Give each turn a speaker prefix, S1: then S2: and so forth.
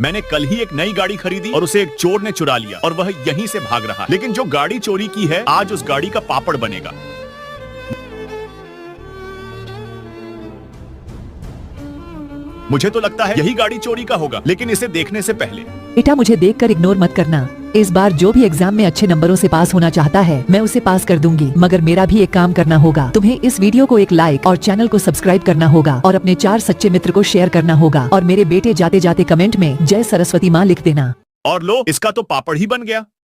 S1: मैंने कल ही एक नई गाड़ी खरीदी और उसे एक चोर ने चुरा लिया और वह यहीं से भाग रहा। लेकिन जो गाड़ी चोरी की है, आज उस गाड़ी का पापड़ बनेगा। मुझे तो लगता है यही गाड़ी चोरी का होगा, लेकिन इसे देखने से पहले।
S2: बेटा, मुझे देखकर इग्नोर मत करना। इस बार जो भी एग्जाम में अच्छे नंबरों से पास होना चाहता है, मैं उसे पास कर दूंगी। मगर मेरा भी एक काम करना होगा। तुम्हें इस वीडियो को एक लाइक और चैनल को सब्सक्राइब करना होगा और अपने 4 सच्चे मित्र को शेयर करना होगा। और मेरे बेटे जाते जाते कमेंट में जय सरस्वती माँ लिख देना।
S1: और लो, इसका तो पापड़ ही बन गया।